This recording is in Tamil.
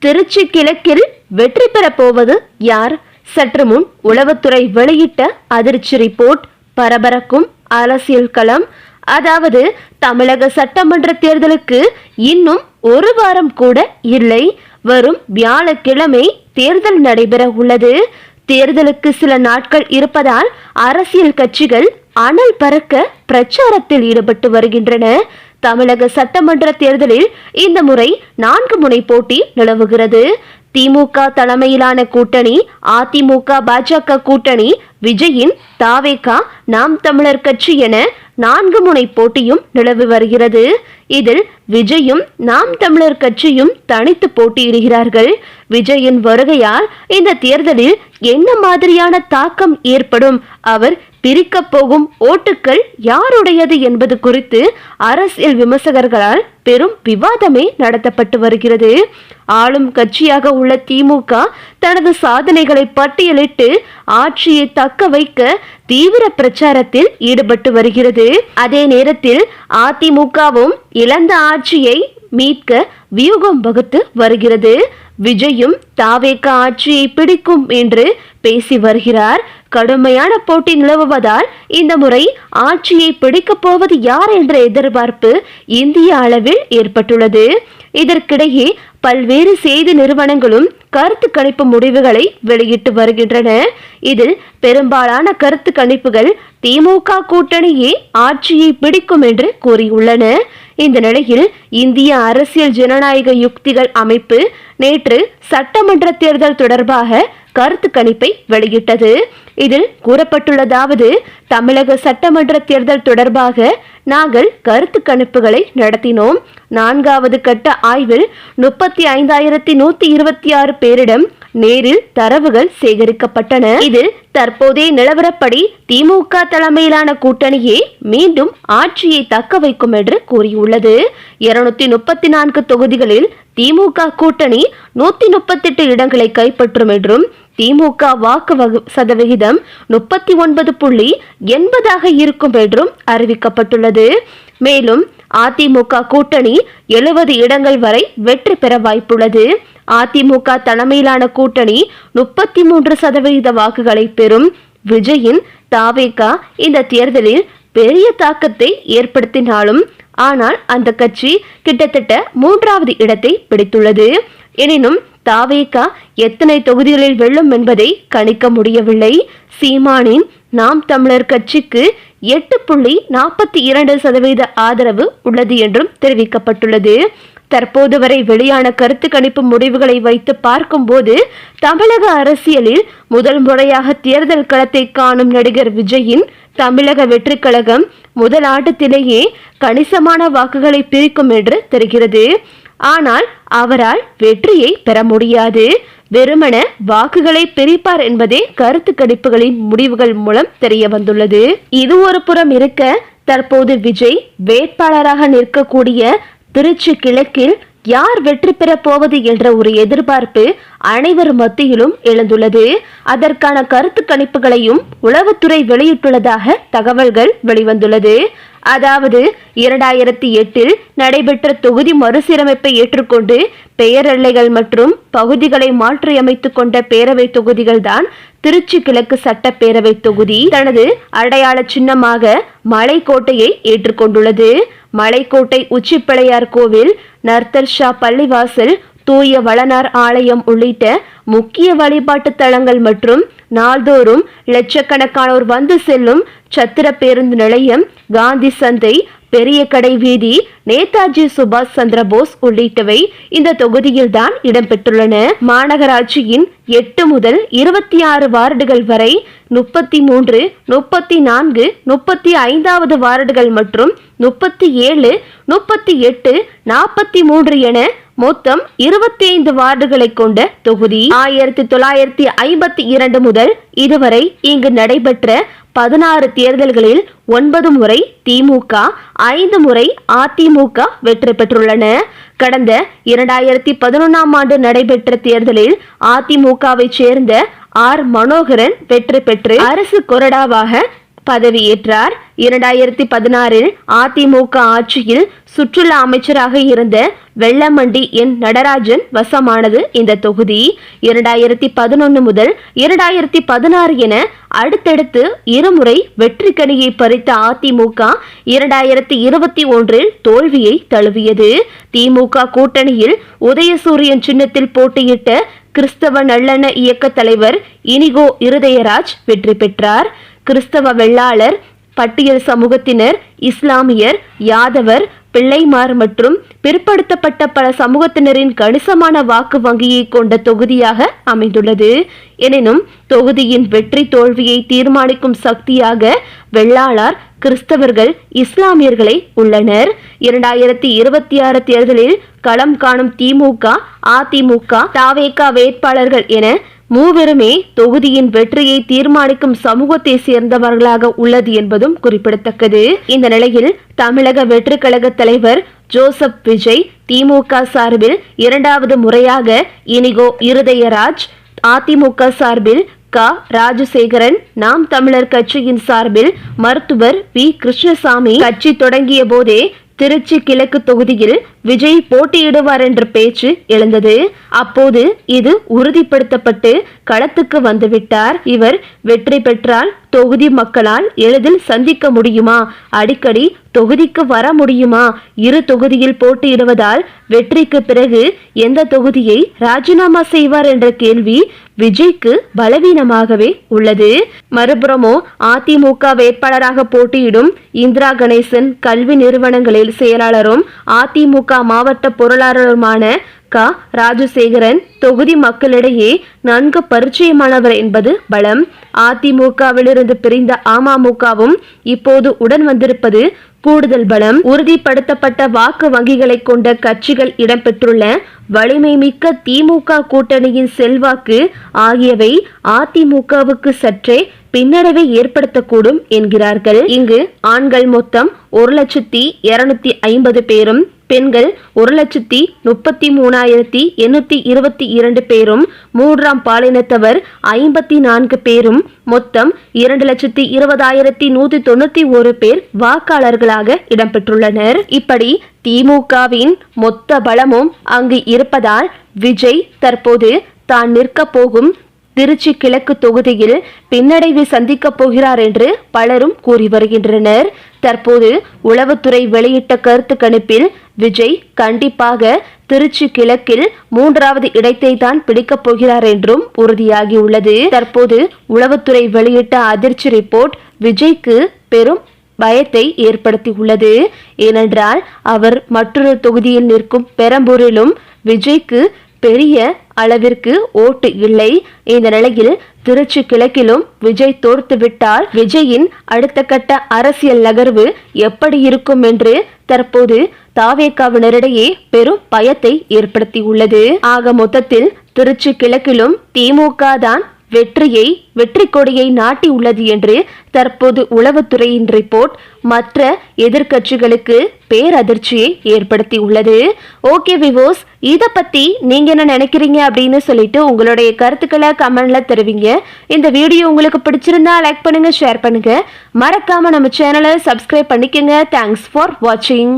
திருச்சி கிழக்கில் வெற்றி பெறப் போவது யார்? சற்று முன் உளவுத்துறை வெளியிட்ட அதிர்ச்சி ரிப்போர்ட் பரபரக்கும் அரசியல் களம். அதாவது தமிழக சட்டமன்ற தேர்தலுக்கு இன்னும் ஒரு வாரம் கூட இல்லை. வரும் வியாழக்கிழமை தேர்தல் நடைபெற உள்ளது. தேர்தலுக்கு சில நாட்கள் இருப்பதால் அரசியல் கட்சிகள் அனல் பறக்க பிரச்சாரத்தில் ஈடுபட்டு வருகின்றன. தமிழக சட்டமன்ற தேர்தலில் இந்த முறை 4 முனை போட்டி நிலவுகிறது. திமுக தலைமையிலான கூட்டணி, அதிமுக பாஜக கூட்டணி, விஜயின் தாவேகா, நாம் தமிழர் கட்சி என 4 முனை போட்டியும் நிலவி வருகிறது. இதில் விஜயும் நாம் தமிழர் கட்சியும் தனித்து போட்டியிடுகிறார்கள். விஜயின் வருகையால் இந்த தேர்தலில் என்ன மாதிரியான தாக்கம் ஏற்படும், அவர் பிரிக்க போகும் ஓட்டுக்கள் யாருடையது என்பது குறித்து அரசியல் விமர்சகர்களால் பெரும் விவாதமே நடத்தப்பட்டு வருகிறது. ஆளும் கட்சியாக உள்ள திமுக தனது சாதனைகளை பட்டியலிட்டு ஆட்சியை தக்க வைக்க தீவிர பிரச்சாரத்தில் ஈடுபட்டு வருகிறது. அதே நேரத்தில் அதிமுகவும் இழந்த ஆட்சியை மீட்க வியூகம் வகுத்து வருகிறது. விஜயும் தாவேக ஆட்சியை பிடிக்கும் என்று பேசி வருகிறார். கடுமையான போட்டி நிலவுவதால் இந்த முறை ஆட்சியை பிடிக்கப் போவது யார் என்ற எதிர்பார்ப்பு இந்திய அளவில் ஏற்பட்டுள்ளது. இதற்கிடையே பல்வேறு செய்தி நிறுவனங்களும் கருத்து கணிப்பு முடிவுகளை வெளியிட்டு வருகின்றன. இதில் பெரும்பாலான கருத்து கணிப்புகள் திமுக கூட்டணியே ஆட்சியை பிடிக்கும் என்று கூறியுள்ளன. இந்த நிலையில் இந்திய அரசியல் ஜனநாயக யுக்திகள் அமைப்பு நேற்று சட்டமன்ற தேர்தல் தொடர்பாக கருத்து கணிப்பை வெளியிட்டது. இதில் கூறப்பட்டுள்ளதாவது, தமிழக சட்டமன்ற தேர்தல் தொடர்பாக நாங்கள் கருத்து கணிப்புகளை நடத்தினோம். 4வது கட்ட ஆய்வில் 35,126 பேரிடம் நேரில் தரவுகள் சேகரிக்கப்பட்டன. இதில் தற்போதைய நிலவரப்படி திமுக தலைமையிலான கூட்டணியே மீண்டும் ஆட்சியை தக்க வைக்கும் என்று கூறியுள்ளது. 234 தொகுதிகளில் திமுக கூட்டணி 138 இடங்களை கைப்பற்றும் என்றும் திமுக வாக்கு சதவிகிதம் 39.80 இருக்கும் என்றும் அறிவிக்கப்பட்டுள்ளது. மேலும் அதிமுக கூட்டணி 70 இடங்கள் வரை வெற்றி பெற வாய்ப்புள்ளது. அதிமுக தலைமையிலான கூட்டணி 33% வாக்குகளை பெறும். விஜயின் தாவேகா இந்த தேர்தலில் பெரிய தாக்கத்தை ஏற்படுத்தினாலும் ஆனால் அந்த கட்சி கிட்டத்தட்ட 3வது இடத்தை பிடித்துள்ளது. எனினும் தாவேகா எத்தனை தொகுதிகளில் வெல்லும் என்பதை கணிக்க முடியவில்லை. சீமானின் நாம் தமிழர் கட்சிக்கு 8.42% ஆதரவு உள்ளது என்றும் தெரிவிக்கப்பட்டுள்ளது. தற்போது வரை வெளியான கருத்து கணிப்பு முடிவுகளை வைத்து பார்க்கும்போது தமிழக அரசியலில் முதல் முறையாக தேர்தல் களத்தை காணும் நடிகர் விஜயின் தமிழக வெற்றி கழகம் முதல் ஆட்டத்திலேயே கணிசமான வாக்குகளை பிரிக்கும் என்று தெரிகிறது. ஆனால் அவரால் வெற்றியை பெற முடியாது. வெறுமன வாக்குகளை பிரிப்பார் என்பதே கருத்து கணிப்புகளின் முடிவுகள் மூலம் தெரிய வந்துள்ளது. இது ஒரு புறம் இருக்க, தற்போது விஜய் வேட்பாளராக நிற்கக்கூடிய திருச்சி கிழக்கில் யார் வெற்றி பெற போவது என்ற ஒரு எதிர்பார்ப்பு அனைவர் மத்தியிலும் எழுந்துள்ளது. அதற்கான கருத்து கணிப்புகளையும் உளவுத்துறை வெளியிட்டுள்ளதாக தகவல்கள் வெளிவந்துள்ளது. அதாவது 2008 நடைபெற்ற தொகுதி மறுசீரமைப்பை ஏற்றுக்கொண்டு பெயர் எல்லைகள் மற்றும் பகுதிகளை மாற்றியமைத்துக் கொண்ட பேரவை தொகுதிகள் தான் திருச்சி கிழக்கு சட்டப்பேரவை தொகுதி. தனது அடையாள சின்னமாக மலைக்கோட்டையை ஏற்றுக்கொண்டுள்ளது. மலைக்கோட்டை உச்சிப்பிள்ளையார் கோவில், நர்த்தர் ஷா பள்ளிவாசல், தூய வளனார் ஆலயம் உள்ளிட்ட முக்கிய வழிபாட்டு தலங்கள் மற்றும் நாள்தோறும் லட்சக்கணக்கானோர் வந்து செல்லும் சத்திர பேருந்து நிலையம், காந்தி சந்தை, பெரிய கடை வீதி, நேதாஜி சுபாஷ் சந்திர போஸ் உள்ளிட்டவை இந்த தொகுதியில் தான் இடம்பெற்றுள்ளன. மாநகராட்சியின் 8 முதல் 26 வார்டுகள் வரை 33, 34, 35வது வார்டுகள் மற்றும் 37, 38, 43 என மொத்தம் 25 வார்டுகளை கொண்ட தொகுதி. 1952 முதல் இதுவரை இங்கு நடைபெற்ற 16 தேர்தல்களில் 9 முறை திமுக, 5 முறை அதிமுக வெற்றி பெற்றுள்ளன. கடந்த 2011ஆம் ஆண்டு நடைபெற்ற தேர்தலில் அதிமுகவை சேர்ந்த ஆர் மனோகரன் வெற்றி பெற்று அரசு கொறடாவாக பதவியேற்றார். 2016 அதிமுக ஆட்சியில் சுற்றுலா அமைச்சராக இருந்த வெள்ளமண்டி என் நடராஜன் வசமானது இந்த தொகுதி. 2011 முதல் 2016 என அடுத்தடுத்து இருமுறை வெற்றி கனியை பறித்த அதிமுக 2021 தோல்வியை தழுவியது. திமுக கூட்டணியில் உதயசூரியன் சின்னத்தில் போட்டியிட்ட கிறிஸ்தவ நல்லெண்ண இயக்க தலைவர் இனிகோ இருதயராஜ் வெற்றி பெற்றார். கிறிஸ்தவ வெள்ளாளர், பட்டியல் சமூகத்தினர், இஸ்லாமியர், யாதவர், பிள்ளைமார் மற்றும் பிற்படுத்தப்பட்ட பல சமூகத்தினரின் கணிசமான வாக்கு வங்கியை கொண்ட தொகுதியாக அமைந்துள்ளது. எனினும் தொகுதியின் வெற்றி தோல்வியை தீர்மானிக்கும் சக்தியாக வெள்ளாளர், கிறிஸ்தவர்கள், இஸ்லாமியர்களை உள்ளனர். 2026 தேர்தலில் களம் காணும் திமுக, அதிமுக, தவேக வேட்பாளர்கள் என மூவருமே தொகுதியின் வெற்றியை தீர்மானிக்கும் சமூகத்தை சேர்ந்தவர்களாக உள்ளது என்பதும் குறிப்பிடத்தக்கது. இந்த நிலையில் தமிழக வெற்றி கழக தலைவர் ஜோசப் விஜய் திமுக சார்பில் 2வது முறையாக இனிகோ இருதயராஜ், அதிமுக சார்பில் க ராஜசேகரன், நாம் தமிழர் கட்சியின் சார்பில் மருத்துவர் வி கிருஷ்ணசாமி கட்சி தொடங்கிய போதே திருச்சி கிழக்கு தொகுதியில் விஜய் போட்டியிடுவார் என்ற பேச்சு எழுந்தது. அப்போது இது உறுதிப்படுத்தப்பட்டு களத்துக்கு வந்துவிட்டார். இவர் வெற்றி பெற்றால் தொகுதி மக்களால் எளிதில் சந்திக்க முடியுமா, அடிக்கடி தொகுதிக்கு வர முடியுமா, இரு தொகுதியில் போட்டியிடுவதால் வெற்றிக்கு பிறகு எந்த தொகுதியை ராஜினாமா செய்வார் என்ற கேள்வி விஜய்க்கு பலவீனமாகவே உள்ளது. மறுபுறமோ அதிமுக வேட்பாளராக போட்டியிடும் இந்திரா கணேசன் கல்வி நிறுவனங்களில் செயலாளரும் அதிமுக மாவட்ட பொருளாளருமான க ராஜசேகரன் தொகுதி மக்களிடையே நன்கு பரிச்சயமானவர் என்பது பலம். அதிமுகவிலிருந்து பிரிந்த அமமுகவும் இப்போது உடன் வந்திருப்பது கூடுதல் பலம். உறுதிப்படுத்தப்பட்ட வாக்கு வங்கிகளை கொண்ட கட்சிகள் இடம்பெற்றுள்ள வலிமை மிக்க திமுக கூட்டணியின் செல்வாக்கு ஆகியவை அதிமுகவுக்கு சற்றே பின்னடைவை ஏற்படுத்தக்கூடும் என்கிறார்கள். இங்கு ஆண்கள் மொத்தம் 1,250,000 பேரும், பெண்கள் 1,33,822 பேரும், மூன்றாம் பாலினத்தவர் 54 பேரும், மொத்தம் 2,20,191 பேர் வாக்காளர்களாக இடம்பெற்றுள்ளனர். இப்படி திமுகவின் மொத்த பலமும் அங்கு இருப்பதால் விஜய் தற்போது தான் நிற்க போகும் திருச்சி கிழக்கு தொகுதியில் பின்னடைவை சந்திக்கப் போகிறார் என்று பலரும் கூறி வருகின்றனர். தற்போது உளவுத்துறை வெளியிட்ட கருத்து கணிப்பில் விஜய் கண்டிப்பாக திருச்சி கிழக்கில் 3வது இடத்தை தான் பிடிக்கப் போகிறார் என்றும் உறுதியாகியுள்ளது. தற்போது உளவுத்துறை வெளியிட்ட அதிர்ச்சி ரிப்போர்ட் விஜய்க்கு பெரும் பயத்தை ஏற்படுத்தியுள்ளது. ஏனென்றால் அவர் மற்றொரு தொகுதியில் நிற்கும் பெரம்பூரிலும் விஜய்க்கு பெரிய அளவிற்கு ஓட்டு இல்லை. இந்த நிலையில் திருச்சி கிழக்கிலும் விஜய் தோர்த்துவிட்டால் விஜயின் அடுத்த கட்ட அரசியல் நகர்வு எப்படி இருக்கும் என்று தற்போது தவேகவினரிடையே பெரும் பயத்தை ஏற்படுத்தியுள்ளது. ஆக மொத்தத்தில் திருச்சி கிழக்கிலும் திமுக தான் வெற்றி கொடியை நாட்டி உள்ளது என்று தற்போது உளவுத்துறையின் ரிப்போர்ட் மற்ற எதிர்க்கட்சிகளுக்கு பேரதிர்ச்சியை ஏற்படுத்தி உள்ளது. ஓகே விவோஸ், இதை பத்தி நீங்க என்ன நினைக்கிறீங்க அப்படின்னு சொல்லிட்டு உங்களுடைய கருத்துக்களை கமெண்ட்ல தெரிவிங்க. இந்த வீடியோ உங்களுக்கு பிடிச்சிருந்தா லைக் பண்ணுங்க, ஷேர் பண்ணுங்க, மறக்காம நம்ம சேனலை சப்ஸ்கிரைப் பண்ணிக்கங்க. தேங்க்ஸ் ஃபார் வாட்சிங்.